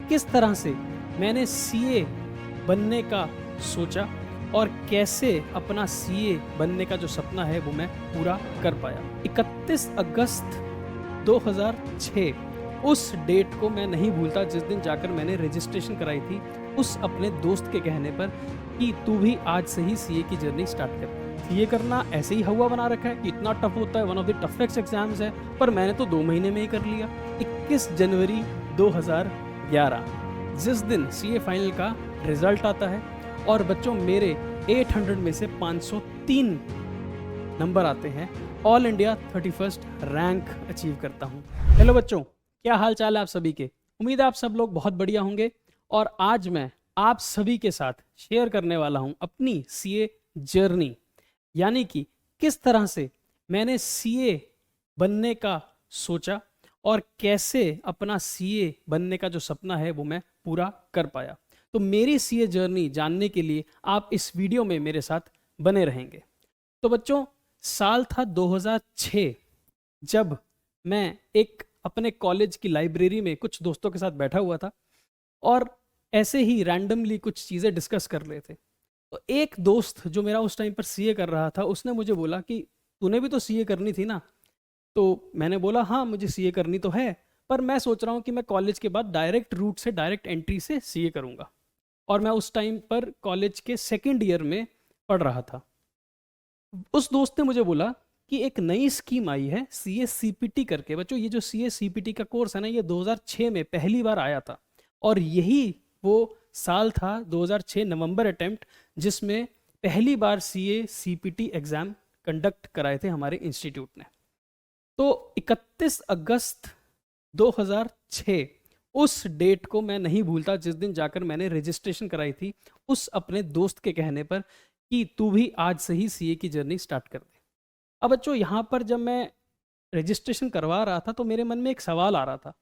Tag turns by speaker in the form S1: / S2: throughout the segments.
S1: किस तरह से मैंने सीए बनने का सोचा और कैसे अपना सीए बनने का जो सपना है वो मैं पूरा कर पाया। 31 अगस्त 2006 उस डेट को मैं नहीं भूलता, जिस दिन जाकर मैंने रजिस्ट्रेशन कराई थी उस अपने दोस्त के कहने पर कि तू भी आज से ही सीए की जर्नी स्टार्ट कर। सीए करना ऐसे ही हवा बना रखा है कि इतना टफ होता है, one of the toughest exams है, पर मैंने तो 2 महीने में ही कर लिया। 21 जनवरी 2011 जिस दिन सीए फाइनल का रिजल्ट आता है और बच्चों मेरे 800 में से 503 नंबर आते हैं, all India 31st rank achieve करता हूं। हेलो बच्चों, क्या हाल चाल है आप सभी के? उम्मीद है आप सब लोग बहुत बढ़िया होंगे। और आज मैं आप सभी के साथ शेयर करने वाला हूं अपनी सीए जर्नी, यानी कि किस तरह से मैंने सीए बनने का सोचा और कैसे अपना सीए बनने का जो सपना है वो मैं पूरा कर पाया। तो मेरी सीए जर्नी जानने के लिए आप इस वीडियो में मेरे साथ बने रहेंगे। तो बच्चों, साल था 2006 जब मैं एक अपने कॉलेज की लाइब्रेरी में कुछ दोस्तों के साथ बैठा हुआ था और ऐसे ही रैंडमली कुछ चीज़ें डिस्कस कर रहे थे। तो एक दोस्त जो मेरा उस टाइम पर सीए कर रहा था, उसने मुझे बोला कि तूने भी तो सीए करनी थी ना। तो मैंने बोला हाँ, मुझे सीए करनी तो है, पर मैं सोच रहा हूँ कि मैं कॉलेज के बाद डायरेक्ट रूट से, डायरेक्ट एंट्री से सीए करूँगा। और मैं उस टाइम पर कॉलेज के सेकेंड ईयर में पढ़ रहा था। उस दोस्त ने मुझे बोला कि एक नई स्कीम आई है सीए सीपीटी करके। बच्चों, ये जो सीए सीपीटी का कोर्स है ना, ये 2006 में पहली बार आया था और यही वो साल था 2006 नवंबर अटेम्प्ट जिसमें पहली बार सीए सीपीटी एग्जाम कंडक्ट कराए थे हमारे इंस्टीट्यूट ने। तो 31 अगस्त 2006 उस डेट को मैं नहीं भूलता, जिस दिन जाकर मैंने रजिस्ट्रेशन कराई थी उस अपने दोस्त के कहने पर कि तू भी आज से ही सीए की जर्नी स्टार्ट कर दे। अब बच्चों, यहाँ पर जब मैं रजिस्ट्रेशन करवा रहा था तो मेरे मन में एक सवाल आ रहा था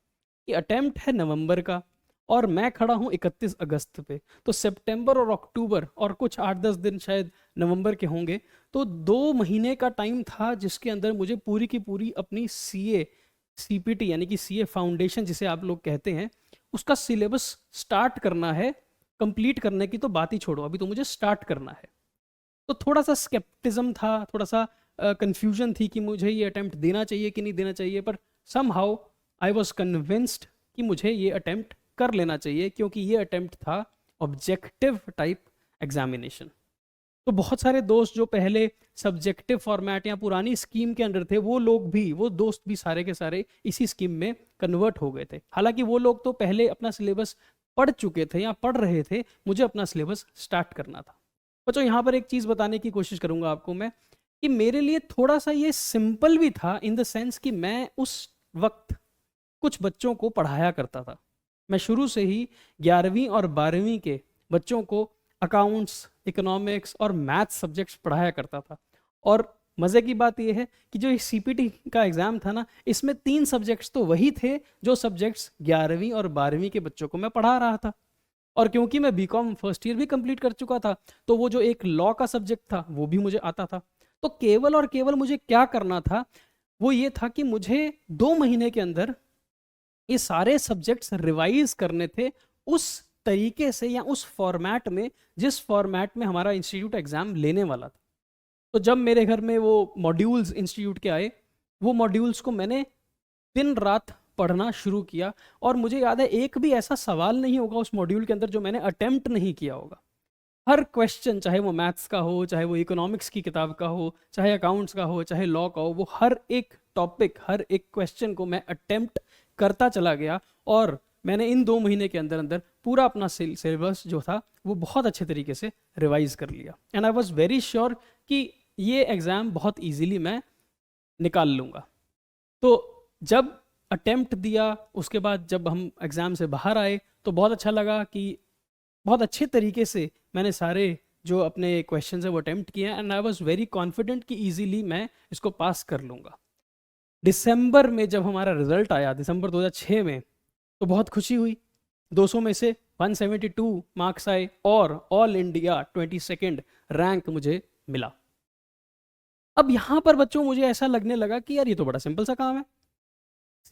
S1: कि अटेम्प्ट है नवंबर का और मैं खड़ा हूँ 31 अगस्त पे, तो सितंबर और अक्टूबर और कुछ 8-10 दिन शायद नवंबर के होंगे। तो 2 महीने का टाइम था जिसके अंदर मुझे पूरी की पूरी अपनी सीए सीपीटी यानी कि सीए फाउंडेशन जिसे आप लोग कहते हैं, उसका सिलेबस स्टार्ट करना है। कंप्लीट करने की तो बात ही छोड़ो, अभी तो मुझे स्टार्ट करना है। तो थोड़ा सा स्केप्टिज्म था, थोड़ा सा कंफ्यूजन थी कि मुझे ये अटेम्प्ट देना चाहिए कि नहीं देना चाहिए, पर समहाउ आई वॉज कन्विंस्ड कि मुझे ये अटेम्प्ट कर लेना चाहिए, क्योंकि ये अटेम्प्ट था ऑब्जेक्टिव टाइप एग्जामिनेशन। तो बहुत सारे दोस्त जो पहले सब्जेक्टिव फॉर्मेट या पुरानी स्कीम के अंडर थे, वो लोग भी, वो दोस्त भी सारे के सारे इसी स्कीम में कन्वर्ट हो गए थे। हालांकि वो लोग तो पहले अपना सिलेबस पढ़ चुके थे या पढ़ रहे थे, मुझे अपना सिलेबस स्टार्ट करना था। बच्चों, यहाँ पर एक चीज़ बताने की कोशिश करूंगा आपको मैं कि मेरे लिए थोड़ा सा ये सिंपल भी था इन द सेंस कि मैं उस वक्त कुछ बच्चों को पढ़ाया करता था। मैं शुरू से ही 11वीं और 12वीं के बच्चों को अकाउंट्स, इकोनॉमिक्स और मैथ्स सब्जेक्ट्स पढ़ाया करता था। और मज़े की बात यह है कि जो सीपीटी का एग्ज़ाम था ना, इसमें 3 सब्जेक्ट्स तो वही थे जो सब्जेक्ट्स 11वीं और 12वीं के बच्चों को मैं पढ़ा रहा था। और क्योंकि मैं बीकॉम फर्स्ट ईयर भी कंप्लीट कर चुका था, तो वो जो एक लॉ का सब्जेक्ट था वो भी मुझे आता था। तो केवल और केवल मुझे क्या करना था, वो ये था कि मुझे 2 महीने के अंदर ये सारे सब्जेक्ट्स रिवाइज करने थे उस तरीके से या उस फॉर्मेट में जिस फॉर्मेट में हमारा इंस्टीट्यूट एग्जाम लेने वाला था। तो जब मेरे घर में वो मॉड्यूल्स इंस्टीट्यूट के आए, वो मॉड्यूल्स को मैंने दिन रात पढ़ना शुरू किया। और मुझे याद है, एक भी ऐसा सवाल नहीं होगा उस मॉड्यूल के अंदर जो मैंने अटेम्प्ट नहीं किया होगा। हर क्वेश्चन, चाहे वो मैथ्स का हो, चाहे वो इकोनॉमिक्स की किताब का हो, चाहे अकाउंट्स का हो, चाहे लॉ का हो, वो हर एक टॉपिक, हर एक क्वेश्चन को मैं अटेम्प्ट करता चला गया। और मैंने इन 2 महीने के अंदर अंदर पूरा अपना सिलेबस जो था वो बहुत अच्छे तरीके से रिवाइज कर लिया। And I was very sure कि ये एग्ज़ाम बहुत ईजीली मैं निकाल लूँगा। तो जब अटेम्प्ट दिया, उसके बाद जब हम एग्ज़ाम से बाहर आए, तो बहुत अच्छा लगा कि बहुत अच्छे तरीके से मैंने सारे जो अपने क्वेश्चन है वो अटेम्प्ट किए। And I was very confident कि ईजीली मैं इसको पास कर लूँगा। दिसंबर में जब हमारा रिजल्ट आया, दिसंबर 2006 में, तो बहुत खुशी हुई। 200 में से 172 मार्क्स आए और ऑल इंडिया 22nd रैंक मुझे मिला। अब यहाँ पर बच्चों मुझे ऐसा लगने लगा कि यार ये तो बड़ा सिंपल सा काम है।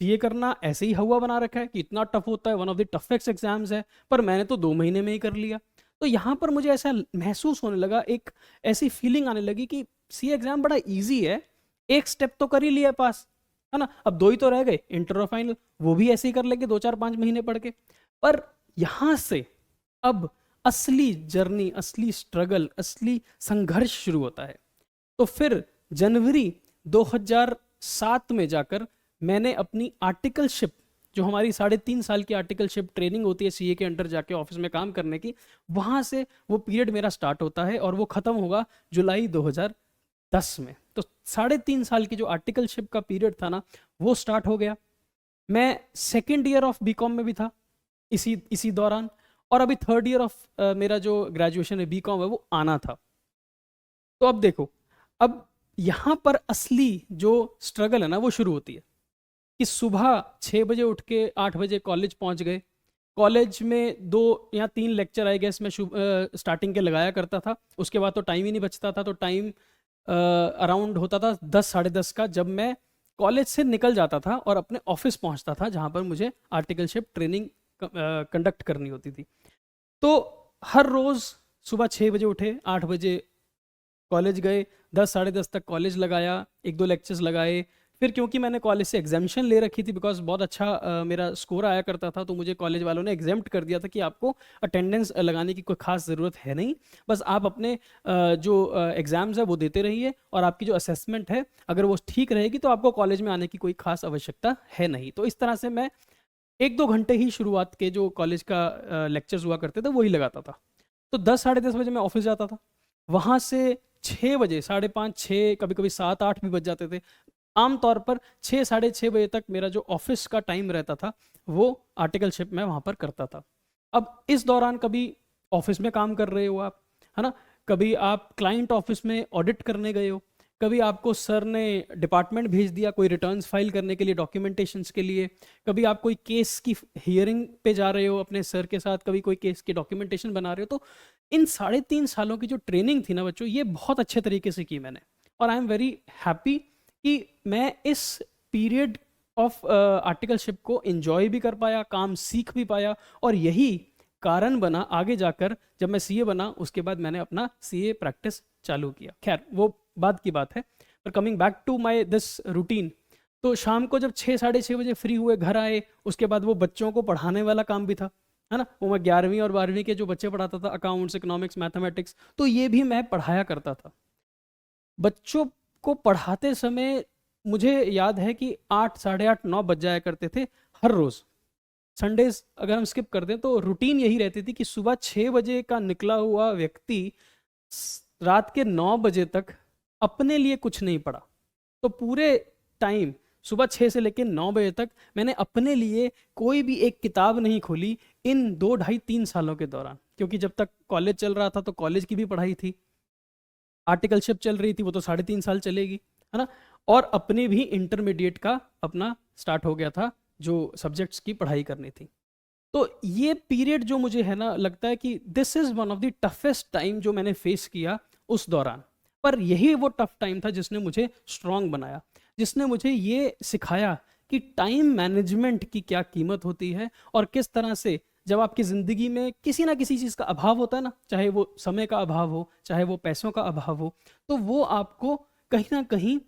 S1: सीए करना ऐसे ही हवा बना रखा है कि इतना टफ होता है, one of the toughest exams है, पर मैंने तो 2 महीने में ही कर लिया। तो यहाँ पर मुझे ऐसा महसूस होने लगा, एक ऐसी फीलिंग आने लगी कि सीए एग्जाम बड़ा इजी है, एक स्टेप तो कर ही लिया पास, है ना, अब 2 ही तो रह गए, इंटर और फाइनल, वो भी ऐसे ही कर लेंगे 2 4 5 महीने पढ़ के। पर यहाँ से अब असली जर्नी, असली स्ट्रगल, असली संघर्ष शुरू होता है। तो फिर जनवरी 2007 में जाकर मैंने अपनी आर्टिकलशिप, जो हमारी 3.5 साल की आर्टिकलशिप ट्रेनिंग होती है सीए के अंडर जाके ऑफिस में काम करने की, वहाँ से वो पीरियड मेरा स्टार्ट होता है और वो ख़त्म होगा जुलाई 2010 में। तो 3.5 साल की जो आर्टिकलशिप का पीरियड था ना, वो स्टार्ट हो गया। मैं सेकेंड ईयर ऑफ बीकॉम में भी था इसी दौरान, और अभी थर्ड ईयर ऑफ मेरा जो ग्रेजुएशन है बीकॉम है वो आना था। तो अब देखो, अब यहाँ पर असली जो स्ट्रगल है ना वो शुरू होती है कि सुबह 6 बजे उठ के 8 बजे कॉलेज पहुँच गए। कॉलेज में 2 या 3 लेक्चर आई गेस मैं स्टार्टिंग के लगाया करता था, उसके बाद तो टाइम ही नहीं बचता था। तो टाइम अराउंड होता था 10 साढ़े 10 का, जब मैं कॉलेज से निकल जाता था और अपने ऑफिस पहुंचता था जहां पर मुझे आर्टिकलशिप ट्रेनिंग कंडक्ट करनी होती थी। तो हर रोज़ सुबह 6 बजे उठे, 8 बजे कॉलेज गए, 10 साढ़े 10 तक कॉलेज लगाया, 1 2 लेक्चर्स लगाए। फिर क्योंकि मैंने कॉलेज से एग्जामिशन ले रखी थी, बिकॉज बहुत अच्छा मेरा स्कोर आया करता था, तो मुझे कॉलेज वालों ने एग्जेम्प्ट कर दिया था कि आपको अटेंडेंस लगाने की कोई खास ज़रूरत है नहीं, बस आप अपने जो एग्ज़ाम्स है वो देते रहिए, और आपकी जो असेसमेंट है अगर वो ठीक रहेगी तो आपको कॉलेज में आने की कोई खास आवश्यकता है नहीं। तो इस तरह से मैं 1 2 घंटे ही शुरुआत के जो कॉलेज का लेक्चर्स हुआ करते थे वही लगाता था। तो 10 साढ़े 10 बजे मैं ऑफिस जाता था, वहाँ से 6 बजे, 5:30 6, कभी कभी 7 8 भी बज जाते थे। आमतौर पर 6 साढ़े 6 बजे तक मेरा जो ऑफिस का टाइम रहता था वो आर्टिकलशिप में वहाँ पर करता था। अब इस दौरान कभी ऑफिस में काम कर रहे हो आप, है ना, कभी आप क्लाइंट ऑफिस में ऑडिट करने गए हो, कभी आपको सर ने डिपार्टमेंट भेज दिया कोई रिटर्न्स फाइल करने के लिए, डॉक्यूमेंटेशंस के लिए, कभी आप कोई केस की हियरिंग पे जा रहे हो अपने सर के साथ, कभी कोई केस की डॉक्यूमेंटेशन बना रहे हो। तो इन 3.5 सालों की जो ट्रेनिंग थी ना बच्चों, ये बहुत अच्छे तरीके से की मैंने, और आई एम वेरी हैप्पी कि मैं इस पीरियड ऑफ आर्टिकलशिप को एंजॉय भी कर पाया, काम सीख भी पाया, और यही कारण बना आगे जाकर जब मैं सीए बना, उसके बाद मैंने अपना सीए प्रैक्टिस चालू किया। खैर वो बाद की बात है, पर coming back to my this routine, तो शाम को जब 6 साढ़े 6 बजे फ्री हुए घर आए, उसके बाद वो बच्चों को पढ़ाने वाला काम भी था, है ना, वो मैं 11वीं और 12वीं के जो बच्चे पढ़ाता था, अकाउंट्स, इकोनॉमिक्स, मैथमेटिक्स, तो ये भी मैं पढ़ाया करता था। बच्चों को पढ़ाते समय मुझे याद है कि 8 साढ़े 8 9 बज जाया करते थे हर रोज़। संडेज अगर हम स्किप कर दें तो रूटीन यही रहती थी कि सुबह 6 बजे का निकला हुआ व्यक्ति रात के 9 बजे तक अपने लिए कुछ नहीं पढ़ा। तो पूरे टाइम सुबह 6 से लेकर 9 बजे तक मैंने अपने लिए कोई भी एक किताब नहीं खोली इन 2 ढाई 3 सालों के दौरान, क्योंकि जब तक कॉलेज चल रहा था तो कॉलेज की भी पढ़ाई थी, आर्टिकलशिप चल रही थी वो तो 3.5 साल चलेगी, है ना, और अपने भी इंटरमीडिएट का अपना स्टार्ट हो गया था जो सब्जेक्ट्स की पढ़ाई करनी थी। तो ये पीरियड जो मुझे है ना लगता है कि this is one of the toughest time जो मैंने फेस किया उस दौरान, पर यही वो टफ टाइम था जिसने मुझे स्ट्रांग बनाया, जिसने मुझे ये सिखाया कि टाइम मैनेजमेंट की क्या कीमत होती है, और किस तरह से जब आपकी ज़िंदगी में किसी ना किसी चीज़ का अभाव होता है ना, चाहे वो समय का अभाव हो, चाहे वो पैसों का अभाव हो, तो वो आपको कहीं ना कहीं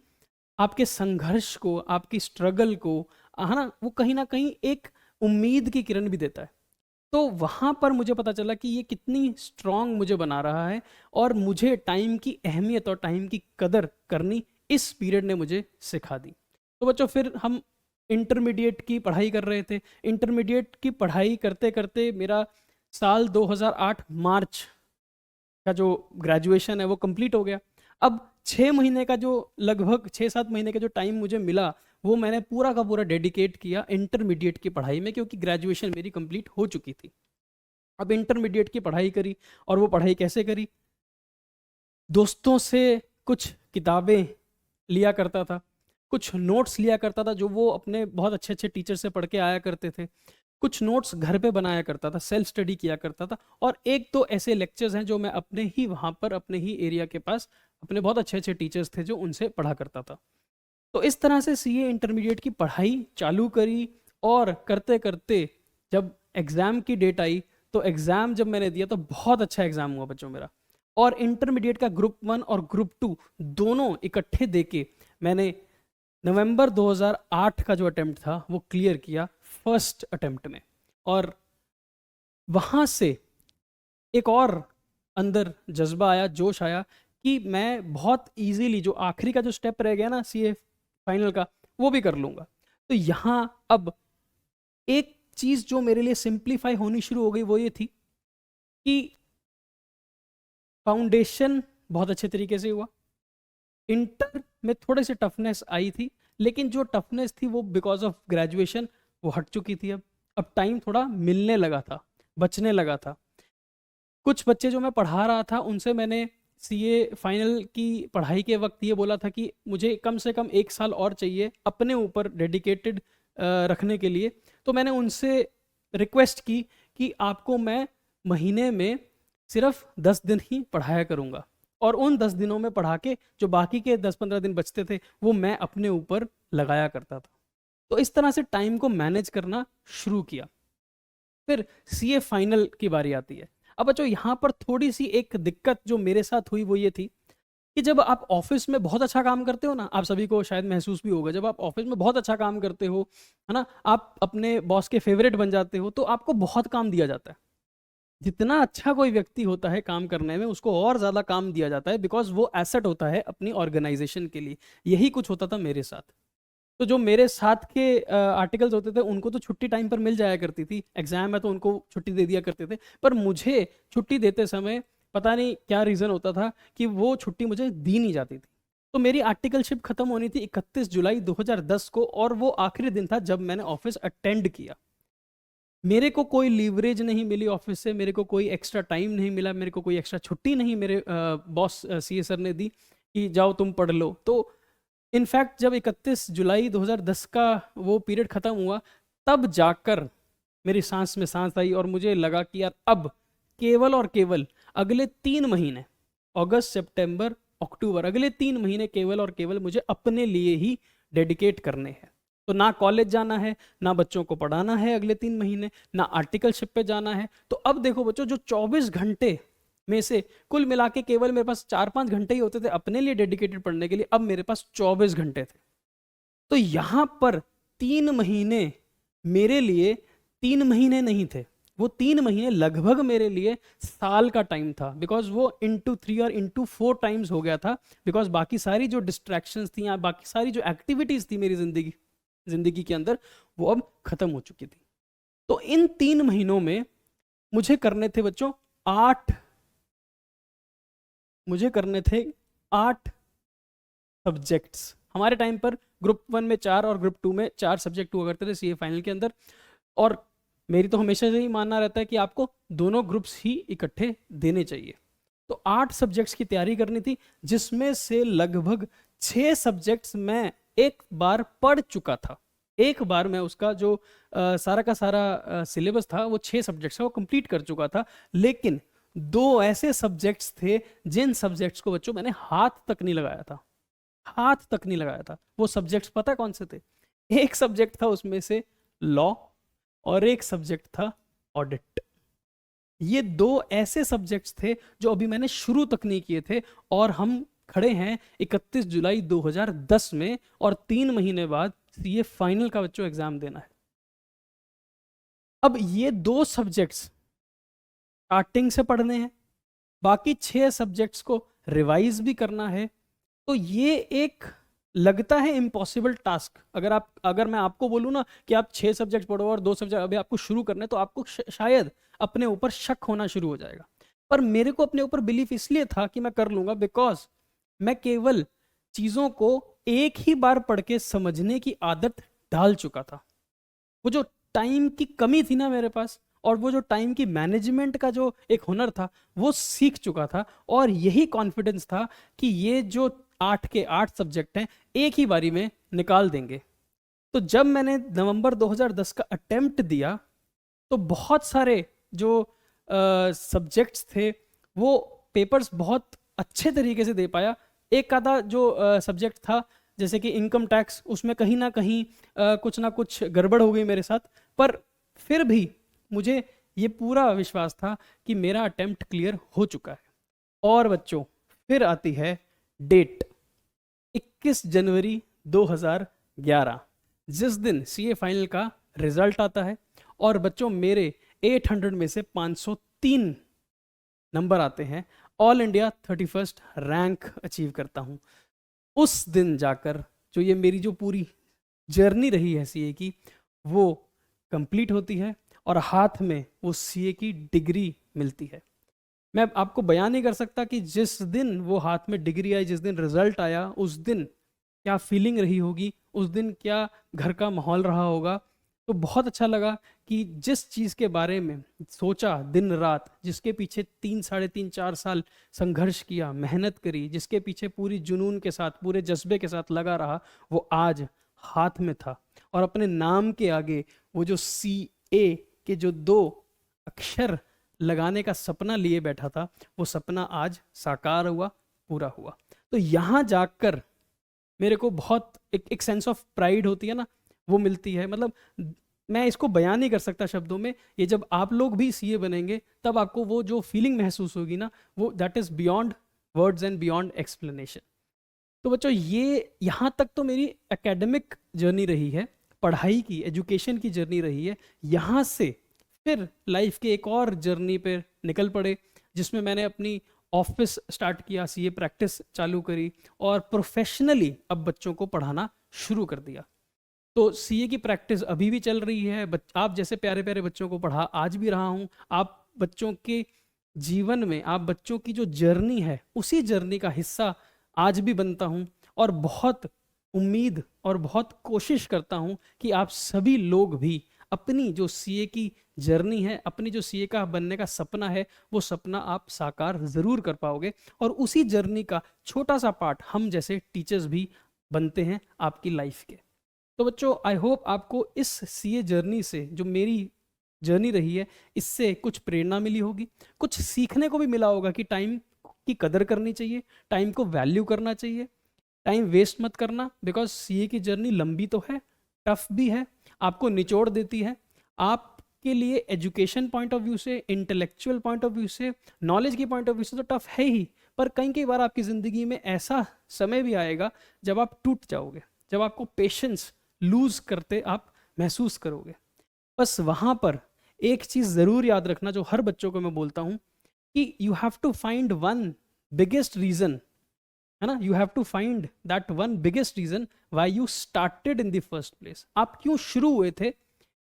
S1: आपके संघर्ष को, आपकी स्ट्रगल को, है ना, वो कहीं ना कहीं एक उम्मीद की किरण भी देता है। तो वहाँ पर मुझे पता चला कि ये कितनी स्ट्रांग मुझे बना रहा है, और मुझे टाइम की अहमियत और टाइम की कदर करनी इस पीरियड ने मुझे सिखा दी। तो बच्चों फिर हम इंटरमीडिएट की पढ़ाई कर रहे थे। इंटरमीडिएट की पढ़ाई करते करते मेरा साल 2008 मार्च का जो ग्रेजुएशन है वो कंप्लीट हो गया। अब 6 महीने का जो लगभग 6 7 महीने का जो टाइम मुझे मिला वो मैंने पूरा का पूरा डेडिकेट किया इंटरमीडिएट की पढ़ाई में, क्योंकि ग्रेजुएशन मेरी कंप्लीट हो चुकी थी। अब इंटरमीडिएट की पढ़ाई करी, और वो पढ़ाई कैसे करी, दोस्तों से कुछ किताबें लिया करता था, कुछ नोट्स लिया करता था जो वो अपने बहुत अच्छे अच्छे टीचर से पढ़ के आया करते थे, कुछ नोट्स घर पे बनाया करता था, सेल्फ स्टडी किया करता था, और एक तो ऐसे लेक्चर्स हैं जो मैं अपने ही वहाँ पर अपने ही एरिया के पास अपने बहुत अच्छे अच्छे टीचर्स थे जो उनसे पढ़ा करता था। तो इस तरह से सीए इंटरमीडिएट की पढ़ाई चालू करी, और करते करते जब एग्ज़ाम की डेट आई तो एग्ज़ाम जब मैंने दिया तो बहुत अच्छा एग्ज़ाम हुआ बच्चों मेरा। और इंटरमीडिएट का ग्रुप 1 और ग्रुप 2 दोनों इकट्ठे देके मैंने नवंबर 2008 का जो अटेम्प्ट था वो क्लियर किया फर्स्ट अटेम्प्ट में। और वहाँ से एक और अंदर जज्बा आया, जोश आया कि मैं बहुत इजीली जो आखिरी का जो स्टेप रह गया ना सीए फाइनल का, वो भी कर लूँगा। तो यहाँ अब एक चीज़ जो मेरे लिए सिंप्लीफाई होनी शुरू हो गई वो ये थी कि फाउंडेशन बहुत अच्छे तरीके से हुआ, इंटर में थोड़ी सी टफनेस आई थी, लेकिन जो टफनेस थी वो बिकॉज ऑफ ग्रेजुएशन वो हट चुकी थी। अब टाइम थोड़ा मिलने लगा था, बचने लगा था। कुछ बच्चे जो मैं पढ़ा रहा था उनसे मैंने सीए फाइनल की पढ़ाई के वक्त ये बोला था कि मुझे कम से कम 1 साल और चाहिए अपने ऊपर डेडिकेटेड रखने के लिए। तो मैंने उनसे रिक्वेस्ट की कि आपको मैं महीने में सिर्फ 10 दिन ही पढ़ाया करूँगा, और उन 10 दिनों में पढ़ा के जो बाकी के 10-15 दिन बचते थे वो मैं अपने ऊपर लगाया करता था। तो इस तरह से टाइम को मैनेज करना शुरू किया। फिर सीए फाइनल की बारी आती है। अब बच्चों यहाँ पर थोड़ी सी एक दिक्कत जो मेरे साथ हुई वो ये थी कि जब आप ऑफिस में बहुत अच्छा काम करते हो ना, आप सभी को शायद महसूस भी होगा, जब आप ऑफिस में बहुत अच्छा काम करते हो, है ना, आप अपने बॉस के फेवरेट बन जाते हो, तो आपको बहुत काम दिया जाता है। जितना अच्छा कोई व्यक्ति होता है काम करने में उसको और ज़्यादा काम दिया जाता है, बिकॉज वो एसेट होता है अपनी ऑर्गेनाइजेशन के लिए। यही कुछ होता था मेरे साथ। तो जो मेरे साथ के आर्टिकल्स होते थे उनको तो छुट्टी टाइम पर मिल जाया करती थी, एग्जाम है तो उनको छुट्टी दे दिया करते थे, पर मुझे छुट्टी देते समय पता नहीं क्या रीज़न होता था कि वो छुट्टी मुझे दी नहीं जाती थी। तो मेरी आर्टिकलशिप खत्म होनी थी 31 जुलाई 2010 को, और वो आखिरी दिन था जब मैंने ऑफिस अटेंड किया। मेरे को कोई लीवरेज नहीं मिली ऑफिस से, मेरे को कोई एक्स्ट्रा टाइम नहीं मिला, मेरे को कोई एक्स्ट्रा छुट्टी नहीं मेरे बॉस सीए सर ने दी कि जाओ तुम पढ़ लो। तो इनफैक्ट जब 31 जुलाई 2010 का वो पीरियड ख़त्म हुआ तब जाकर मेरी सांस में सांस आई और मुझे लगा कि यार अब केवल और केवल अगले 3 महीने, अगस्त सितंबर अक्टूबर, अगले 3 महीने केवल और केवल मुझे अपने लिए ही डेडिकेट करने हैं। तो ना कॉलेज जाना है, ना बच्चों को पढ़ाना है अगले 3 महीने, ना आर्टिकलशिप पे जाना है। तो अब देखो बच्चों, जो 24 घंटे में से कुल मिला के केवल मेरे पास 4-5 घंटे ही होते थे अपने लिए डेडिकेटेड पढ़ने के लिए, अब मेरे पास 24 घंटे थे। तो यहां पर 3 महीने मेरे लिए 3 महीने नहीं थे, वो 3 महीने लगभग मेरे लिए साल का टाइम था, बिकॉज वो इंटू 3 और इंटू 4 टाइम्स हो गया था, बिकॉज बाकी सारी जो डिस्ट्रैक्शंस थी या बाकी सारी जो एक्टिविटीज थी मेरी जिंदगी के अंदर वो अब खत्म हो चुकी थी। तो इन 3 महीनों में मुझे करने थे बच्चों 8 सब्जेक्ट्स। हमारे टाइम पर ग्रुप 1 में 4 और ग्रुप 2 में 4 सब्जेक्ट हुआ करते थे सीए फाइनल के अंदर, और मेरी तो हमेशा से ही मानना रहता है कि आपको दोनों ग्रुप्स ही इकट्ठे देने चाहिए। तो 8 सब्जेक्ट्स की तैयारी करनी थी, जिसमें से लगभग 6 सब्जेक्ट्स मैं एक बार पढ़ चुका था। एक बार मैं उसका जो सारा का सारा सिलेबस था वो 6 सब्जेक्ट्स का वो कंप्लीट कर चुका था। लेकिन 2 ऐसे सब्जेक्ट्स थे जिन सब्जेक्ट्स को बच्चों मैंने हाथ तक नहीं लगाया था, हाथ तक नहीं लगाया था। वो सब्जेक्ट्स पता कौन से थे? एक सब्जेक्ट था उसमें से लॉ, और एक सब्जेक्ट था ऑडिट। ये 2 ऐसे सब्जेक्ट्स थे जो अभी मैंने शुरू तक नहीं किए थे, और हम खड़े हैं 31 जुलाई 2010 में, और 3 महीने बाद सीए फाइनल का बच्चों एग्जाम देना है। अब ये 2 सब्जेक्ट्स स्टार्टिंग से पढ़ने हैं, बाकी 6 सब्जेक्ट्स को रिवाइज भी करना है। तो ये एक लगता है इम्पॉसिबल टास्क। अगर मैं आपको बोलूँ ना कि आप 6 सब्जेक्ट पढ़ो और 2 सब्जेक्ट अभी आपको शुरू करने, तो आपको शायद अपने ऊपर शक होना शुरू हो जाएगा। पर मेरे को अपने ऊपर बिलीफ इसलिए था कि मैं कर लूंगा, बिकॉज मैं केवल चीज़ों को एक ही बार पढ़ के समझने की आदत डाल चुका था। वो जो टाइम की कमी थी ना मेरे पास, और वो जो टाइम की मैनेजमेंट का जो एक हुनर था वो सीख चुका था, और यही कॉन्फिडेंस था कि ये जो 8 के 8 सब्जेक्ट हैं एक ही बारी में निकाल देंगे। तो जब मैंने नवंबर 2010 का अटेम्प्ट दिया तो बहुत सारे जो सब्जेक्ट्स थे वो पेपर्स बहुत अच्छे तरीके से दे पाया। एक आधा जो सब्जेक्ट था जैसे कि इनकम टैक्स, उसमें कहीं ना कहीं कुछ ना कुछ गड़बड़ हो गई मेरे साथ, पर फिर भी मुझे ये पूरा विश्वास था कि मेरा अटेम्प्ट क्लियर हो चुका है। और बच्चों फिर आती है डेट, 21 जनवरी 2011, जिस दिन सीए फाइनल का रिजल्ट आता है। और बच्चों मेरे 800 में से 503 नंबर आते हैं, all India 31st rank achieve करता हूँ। उस दिन जाकर जो ये मेरी जो पूरी जर्नी रही है सीए की, वो कंप्लीट होती है और हाथ में वो सीए की डिग्री मिलती है। मैं आपको बयान नहीं कर सकता कि जिस दिन वो हाथ में डिग्री आई, जिस दिन रिजल्ट आया, उस दिन क्या फीलिंग रही होगी, उस दिन क्या घर का माहौल रहा होगा। तो बहुत अच्छा लगा कि जिस चीज़ के बारे में सोचा दिन रात, जिसके पीछे 3 साढ़े 3 4 साल संघर्ष किया, मेहनत करी, जिसके पीछे पूरी जुनून के साथ, पूरे जज्बे के साथ लगा रहा, वो आज हाथ में था। और अपने नाम के आगे वो जो CA के जो 2 अक्षर लगाने का सपना लिए बैठा था, वो सपना आज साकार हुआ, पूरा हुआ। तो यहाँ जाकर मेरे को बहुत एक सेंस ऑफ प्राइड होती है ना, वो मिलती है। मतलब मैं इसको बयान नहीं कर सकता शब्दों में। ये जब आप लोग भी सीए बनेंगे तब आपको वो जो फीलिंग महसूस होगी ना, वो that is beyond words and beyond explanation. तो बच्चों ये यहाँ तक तो मेरी एकेडमिक जर्नी रही है, पढ़ाई की, एजुकेशन की जर्नी रही है। यहाँ से फिर लाइफ के एक और जर्नी पे निकल पड़े, जिसमें मैंने अपनी ऑफिस स्टार्ट किया, सीए प्रैक्टिस चालू करी और प्रोफेशनली अब बच्चों को पढ़ाना शुरू कर दिया। तो सीए की प्रैक्टिस अभी भी चल रही है। आप जैसे प्यारे प्यारे बच्चों को पढ़ा आज भी रहा हूँ। आप बच्चों के जीवन में, आप बच्चों की जो जर्नी है, उसी जर्नी का हिस्सा आज भी बनता हूँ। और बहुत उम्मीद और बहुत कोशिश करता हूँ कि आप सभी लोग भी अपनी जो सीए की जर्नी है, अपनी जो सीए का बनने का सपना है, वो सपना आप साकार ज़रूर कर पाओगे। और उसी जर्नी का छोटा सा पार्ट हम जैसे टीचर्स भी बनते हैं आपकी लाइफ के। तो बच्चों आई होप आपको इस सीए जर्नी से, जो मेरी जर्नी रही है, इससे कुछ प्रेरणा मिली होगी, कुछ सीखने को भी मिला होगा कि टाइम की कदर करनी चाहिए, टाइम को वैल्यू करना चाहिए, टाइम वेस्ट मत करना। बिकॉज सीए की जर्नी लंबी तो है, टफ भी है, आपको निचोड़ देती है। आपके लिए एजुकेशन पॉइंट ऑफ व्यू से, इंटेलेक्चुअल पॉइंट ऑफ व्यू से, नॉलेज की पॉइंट ऑफ व्यू से तो टफ है ही, पर कई बार आपकी ज़िंदगी में ऐसा समय भी आएगा जब आप टूट जाओगे, जब आपको पेशेंस लूज करते आप महसूस करोगे। बस वहाँ पर एक चीज़ ज़रूर याद रखना, जो हर बच्चों को मैं बोलता हूँ, कि you have to find one biggest reason, है ना, you have to find that one biggest reason why you started in the first place. आप क्यों शुरू हुए थे,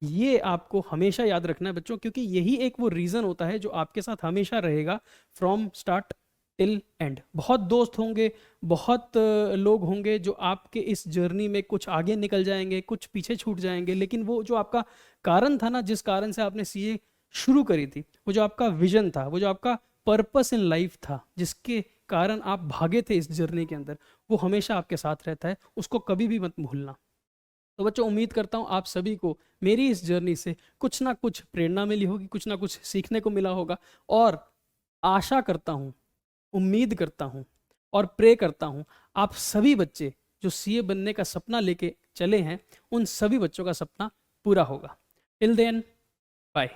S1: ये आपको हमेशा याद रखना है बच्चों, क्योंकि यही एक वो रीज़न होता है जो आपके साथ हमेशा रहेगा फ्रॉम स्टार्ट टिल एंड। बहुत दोस्त होंगे, बहुत लोग होंगे जो आपके इस जर्नी में कुछ आगे निकल जाएंगे, कुछ पीछे छूट जाएंगे, लेकिन वो जो आपका कारण था ना, जिस कारण से आपने सीए शुरू करी थी, वो जो आपका विजन था, वो जो आपका पर्पस इन लाइफ था, जिसके कारण आप भागे थे इस जर्नी के अंदर, वो हमेशा आपके साथ रहता है। उसको कभी भी मत भूलना। तो बच्चों उम्मीद करता हूँ आप सभी को मेरी इस जर्नी से कुछ ना कुछ प्रेरणा मिली होगी, कुछ ना कुछ सीखने को मिला होगा। और आशा करता हूँ, उम्मीद करता हूँ और प्रे करता हूँ आप सभी बच्चे जो सीए बनने का सपना लेके चले हैं, उन सभी बच्चों का सपना पूरा होगा। Till then, bye.